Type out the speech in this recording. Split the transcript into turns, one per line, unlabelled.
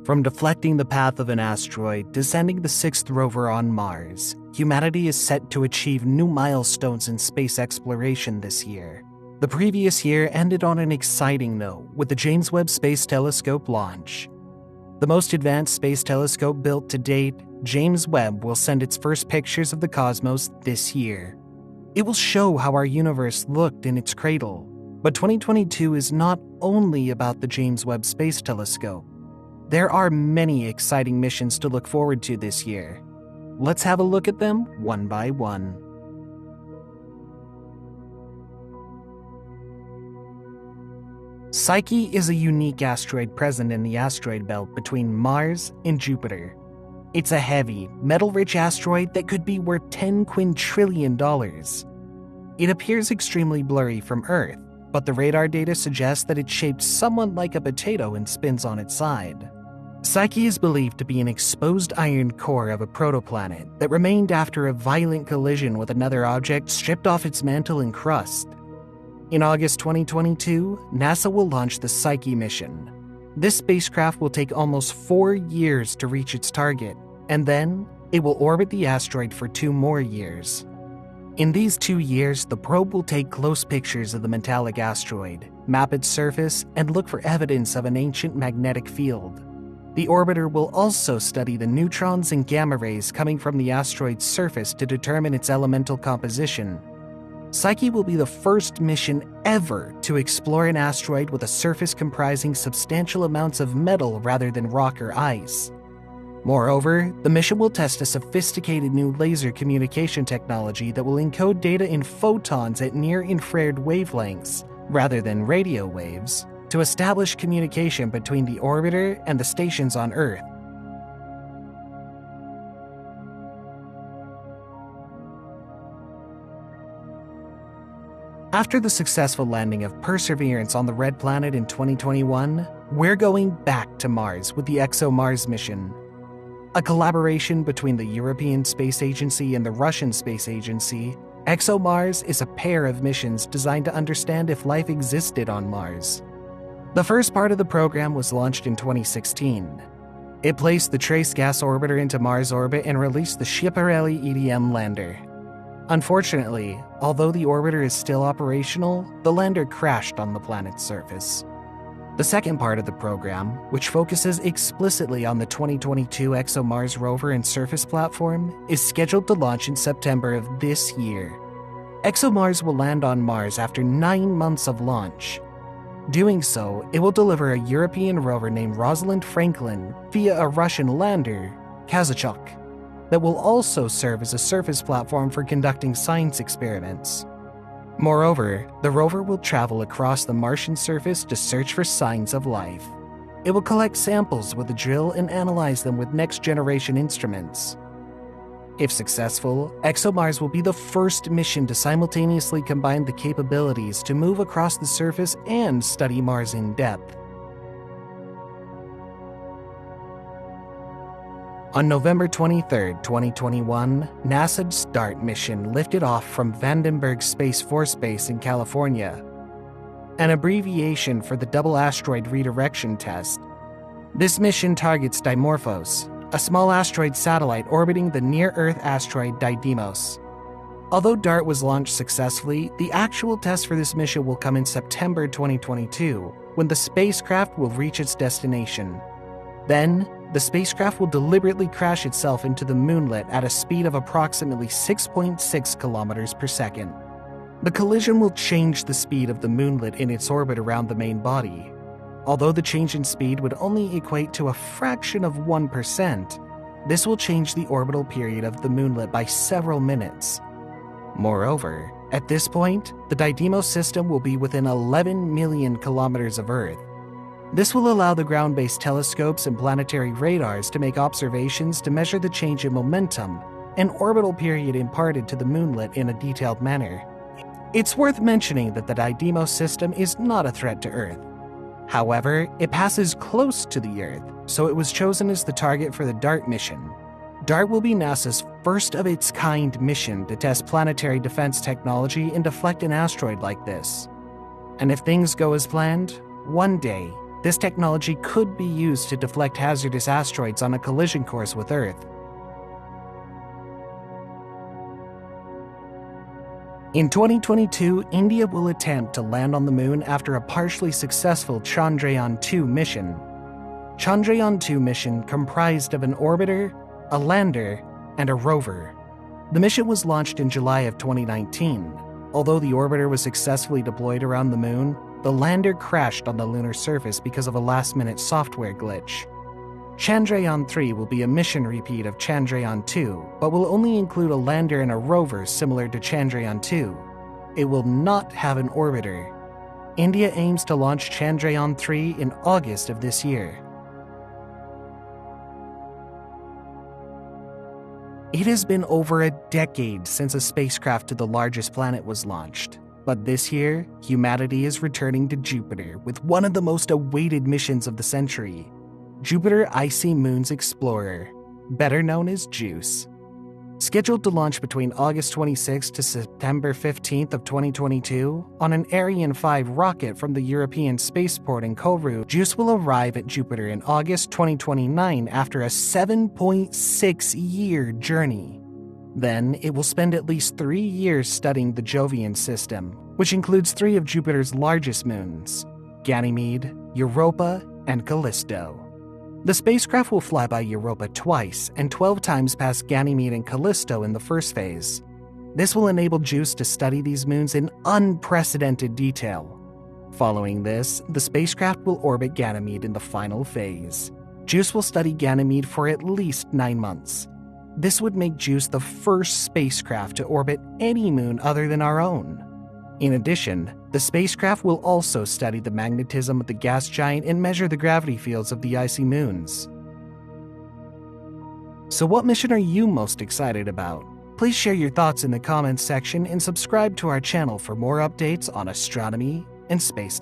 From deflecting the path of an asteroid to sending the 6th rover on Mars, humanity is set to achieve new milestones in space exploration this year. The previous year ended on an exciting note with the James Webb Space Telescope launch. The most advanced space telescope built to date, James Webb will send its first pictures of the cosmos this year. It will show how our universe looked in its cradle. But 2022 is not only about the James Webb Space Telescope. There are many exciting missions to look forward to this year. Let's have a look at them one by one. Psyche is a unique asteroid present in the asteroid belt between Mars and Jupiter. It's a heavy, metal-rich asteroid that could be worth $10 quintillion. It appears extremely blurry from Earth, but the radar data suggests that it's shaped somewhat like a potato and spins on its side. Psyche is believed to be an exposed iron core of a protoplanet that remained after a violent collision with another object stripped off its mantle and crust. In August 2022, NASA will launch the Psyche mission. This spacecraft will take almost 4 years to reach its target, and then it will orbit the asteroid for 2 more years. In these 2 years, the probe will take close pictures of the metallic asteroid, map its surface, and look for evidence of an ancient magnetic field. The orbiter will also study the neutrons and gamma rays coming from the asteroid's surface to determine its elemental composition. Psyche will be the first mission ever to explore an asteroid with a surface comprising substantial amounts of metal rather than rock or ice. Moreover, the mission will test a sophisticated new laser communication technology that will encode data in photons at near-infrared wavelengths, rather than radio waves, to establish communication between the orbiter and the stations on Earth. After the successful landing of Perseverance on the Red Planet in 2021, we're going back to Mars with the ExoMars mission. A collaboration between the European Space Agency and the Russian Space Agency, ExoMars is a pair of missions designed to understand if life existed on Mars. The first part of the program was launched in 2016. It placed the Trace Gas Orbiter into Mars orbit and released the Schiaparelli EDM lander. Unfortunately, although the orbiter is still operational, the lander crashed on the planet's surface. The second part of the program, which focuses explicitly on the 2022 ExoMars rover and surface platform, is scheduled to launch in September of this year. ExoMars will land on Mars after 9 months of launch. Doing so, it will deliver a European rover named Rosalind Franklin via a Russian lander, Kazachok, that will also serve as a surface platform for conducting science experiments. Moreover, the rover will travel across the Martian surface to search for signs of life. It will collect samples with a drill and analyze them with next-generation instruments. If successful, ExoMars will be the first mission to simultaneously combine the capabilities to move across the surface and study Mars in depth. On November 23, 2021, NASA's DART mission lifted off from Vandenberg Space Force Base in California, an abbreviation for the Double Asteroid Redirection Test. This mission targets Dimorphos, a small asteroid satellite orbiting the near-Earth asteroid Didymos. Although DART was launched successfully, the actual test for this mission will come in September 2022, when the spacecraft will reach its destination. Then, the spacecraft will deliberately crash itself into the moonlet at a speed of approximately 6.6 kilometers per second. The collision will change the speed of the moonlet in its orbit around the main body. Although the change in speed would only equate to a fraction of 1%, this will change the orbital period of the moonlet by several minutes. Moreover, at this point, the Didymos system will be within 11 million kilometers of Earth. This will allow the ground-based telescopes and planetary radars to make observations to measure the change in momentum and orbital period imparted to the moonlet in a detailed manner. It's worth mentioning that the Didymos system is not a threat to Earth. However, it passes close to the Earth, so it was chosen as the target for the DART mission. DART will be NASA's first-of-its-kind mission to test planetary defense technology and deflect an asteroid like this. And if things go as planned, one day, This technology could be used to deflect hazardous asteroids on a collision course with Earth. In 2022, India will attempt to land on the moon after a partially successful Chandrayaan-2 mission. Chandrayaan-2 mission comprised of an orbiter, a lander, and a rover. The mission was launched in July of 2019. Although the orbiter was successfully deployed around the moon, the lander crashed on the lunar surface because of a last-minute software glitch. Chandrayaan-3 will be a mission repeat of Chandrayaan-2, but will only include a lander and a rover similar to Chandrayaan-2. It will not have an orbiter. India aims to launch Chandrayaan-3 in August of this year. It has been over a decade since a spacecraft to the largest planet was launched. But this year, humanity is returning to Jupiter with one of the most awaited missions of the century. Jupiter Icy Moons Explorer, better known as JUICE. Scheduled to launch between August 26 to September 15th of 2022 on an Ariane 5 rocket from the European spaceport in Kourou, JUICE will arrive at Jupiter in August 2029 after a 7.6-year journey. Then, it will spend at least 3 years studying the Jovian system, which includes 3 of Jupiter's largest moons, Ganymede, Europa, and Callisto. The spacecraft will fly by Europa twice and 12 times past Ganymede and Callisto in the first phase. This will enable JUICE to study these moons in unprecedented detail. Following this, the spacecraft will orbit Ganymede in the final phase. JUICE will study Ganymede for at least 9 months. This would make JUICE the first spacecraft to orbit any moon other than our own. In addition, the spacecraft will also study the magnetism of the gas giant and measure the gravity fields of the icy moons. So what mission are you most excited about? Please share your thoughts in the comments section and subscribe to our channel for more updates on astronomy and space